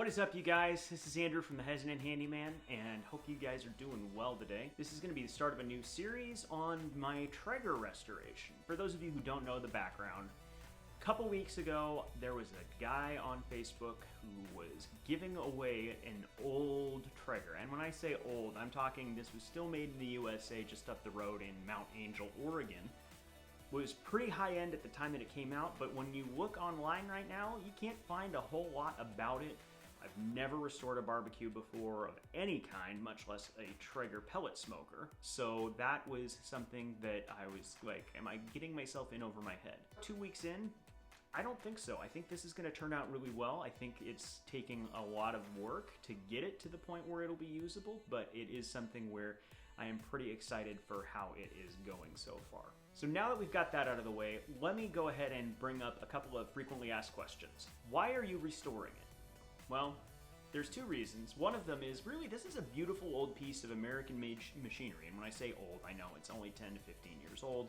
What is up, you guys? This is Andrew from the Hesitant Handyman, and hope you guys are doing well today. This is going to be the start of a new series on my Traeger restoration. For those of you who don't know the background, a couple weeks ago, there was a guy on Facebook who was giving away an old Traeger. And when I say old, I'm talking this was still made in the USA just up the road in Mount Angel, Oregon. Was pretty high end at the time that it came out, but when you look online right now, you can't find a whole lot about it. I've never restored a barbecue before of any kind, much less a Traeger pellet smoker. So that was something that I was like, am I getting myself in over my head? 2 weeks in, I don't think so. I think this is gonna turn out really well. I think it's taking a lot of work to get it to the point where it'll be usable, but it is something where I am pretty excited for how it is going so far. So now that we've got that out of the way, let me go ahead and bring up a couple of frequently asked questions. Why are you restoring it? Well, there's two reasons. One of them is really this is a beautiful old piece of American-made machinery. And when I say old, I know it's only 10 to 15 years old,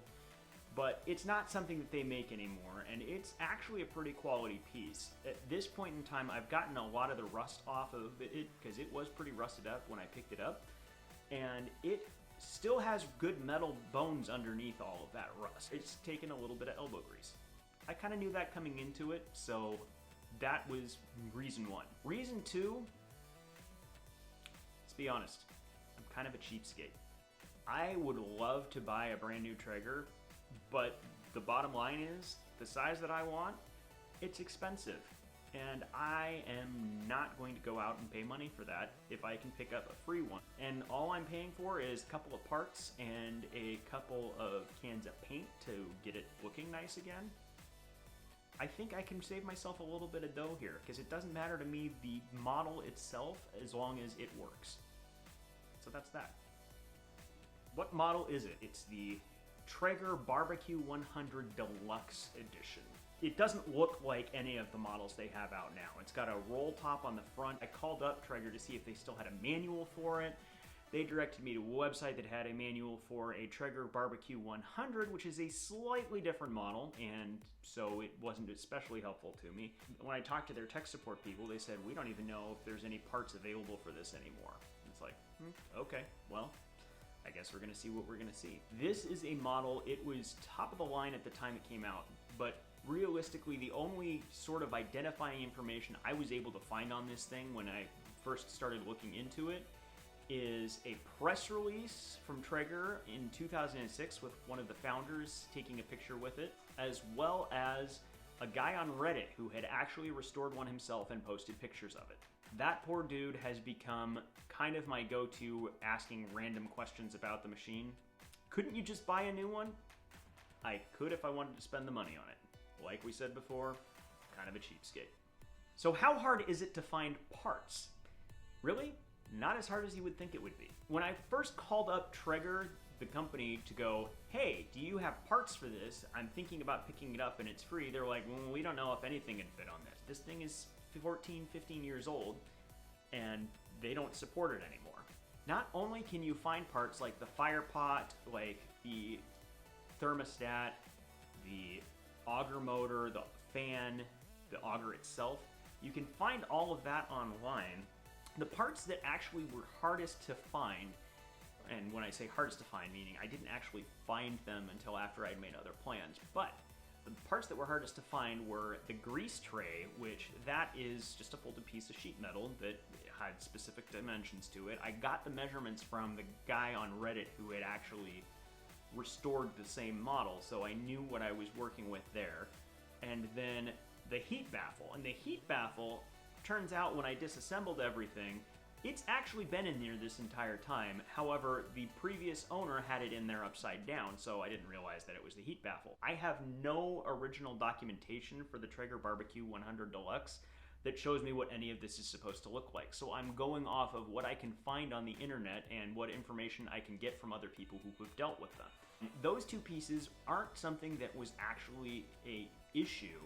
but it's not something that they make anymore, and it's actually a pretty quality piece. At this point in time, I've gotten a lot of the rust off of it because it was pretty rusted up when I picked it up, and it still has good metal bones underneath all of that rust. It's taken a little bit of elbow grease. I kind of knew that coming into it, so that was reason one. Reason two, let's be honest, I'm kind of a cheapskate. I would love to buy a brand new Traeger, but the bottom line is, the size that I want, it's expensive. And I am not going to go out and pay money for that if I can pick up a free one. And all I'm paying for is a couple of parts and a couple of cans of paint to get it looking nice again. I think I can save myself a little bit of dough here, because it doesn't matter to me the model itself as long as it works. So that's that. What model is it? It's the Traeger BBQ 100 Deluxe Edition. It doesn't look like any of the models they have out now. It's got a roll top on the front. I called up Traeger to see if they still had a manual for it. They directed me to a website that had a manual for a Traeger BBQ 100, which is a slightly different model, and so it wasn't especially helpful to me. When I talked to their tech support people, they said, we don't even know if there's any parts available for this anymore. It's like, okay, well, I guess we're gonna see what we're gonna see. This is a model, it was top of the line at the time it came out, but realistically, the only sort of identifying information I was able to find on this thing when I first started looking into it is a press release from Traeger in 2006 with one of the founders taking a picture with it, as well as a guy on Reddit who had actually restored one himself and posted pictures of it. That poor dude has become kind of my go-to asking random questions about the machine. Couldn't you just buy a new one? I could if I wanted to spend the money on it. Like we said before, kind of a cheapskate. So how hard is it to find parts? Really? Not as hard as you would think it would be. When I first called up Traeger, the company, to go, hey, do you have parts for this? I'm thinking about picking it up and it's free. They're like, well, we don't know if anything can fit on this. This thing is 14, 15 years old and they don't support it anymore. Not only can you find parts like the fire pot, like the thermostat, the auger motor, the fan, the auger itself, you can find all of that online. The parts that actually were hardest to find, and when I say hardest to find, meaning I didn't actually find them until after I'd made other plans, but the parts that were hardest to find were the grease tray, which that is just a folded piece of sheet metal that had specific dimensions to it. I got the measurements from the guy on Reddit who had actually restored the same model, so I knew what I was working with there. And then the heat baffle, and the heat baffle, turns out when I disassembled everything, it's actually been in there this entire time. However, the previous owner had it in there upside down, so I didn't realize that it was the heat baffle. I have no original documentation for the Traeger BBQ 100 Deluxe that shows me what any of this is supposed to look like. So I'm going off of what I can find on the internet and what information I can get from other people who have dealt with them. Those two pieces aren't something that was actually an issue,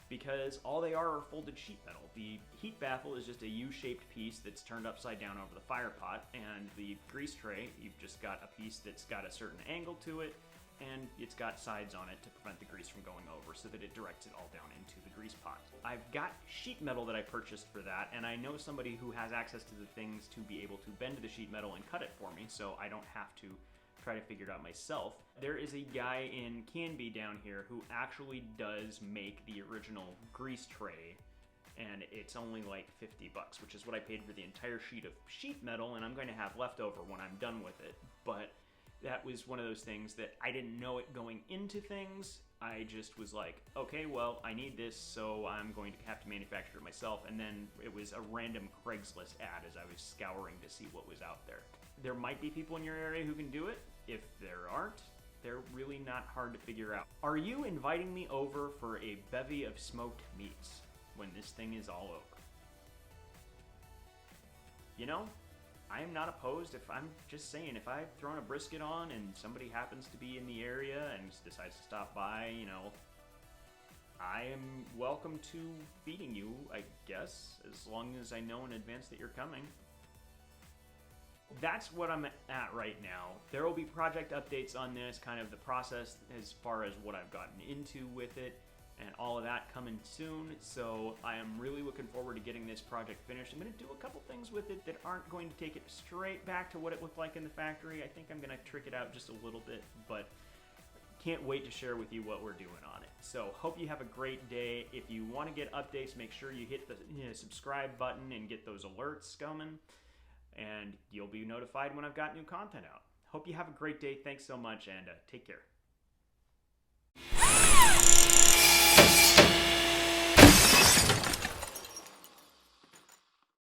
because all they are folded sheet metal. The heat baffle is just a U-shaped piece that's turned upside down over the fire pot, and the grease tray, you've just got a piece that's got a certain angle to it, and it's got sides on it to prevent the grease from going over so that it directs it all down into the grease pot. I've got sheet metal that I purchased for that, and I know somebody who has access to the things to be able to bend the sheet metal and cut it for me, so I don't have to try to figure it out myself. There is a guy in Canby down here who actually does make the original grease tray, and it's only like 50 bucks, which is what I paid for the entire sheet of sheet metal, and I'm going to have left over when I'm done with it. But that was one of those things that I didn't know it going into things. I just was like, okay, well, I need this, so I'm going to have to manufacture it myself. And then it was a random Craigslist ad as I was scouring to see what was out there. There might be people in your area who can do it. If there aren't, they're really not hard to figure out. Are you inviting me over for a bevy of smoked meats when this thing is all over? You know, I am not opposed. If I'm just saying, if I've thrown a brisket on and somebody happens to be in the area and decides to stop by, you know, I am welcome to feeding you, I guess, as long as I know in advance that you're coming. That's what I'm at right now. There will be project updates on this, kind of the process as far as what I've gotten into with it, and all of that coming soon. So I am really looking forward to getting this project finished. I'm going to do a couple things with it that aren't going to take it straight back to what it looked like in the factory. I think I'm going to trick it out just a little bit, but can't wait to share with you what we're doing on it. So hope you have a great day. If you want to get updates, make sure you hit the subscribe button and get those alerts coming, and you'll be notified when I've got new content out. Hope you have a great day. Thanks so much, and take care.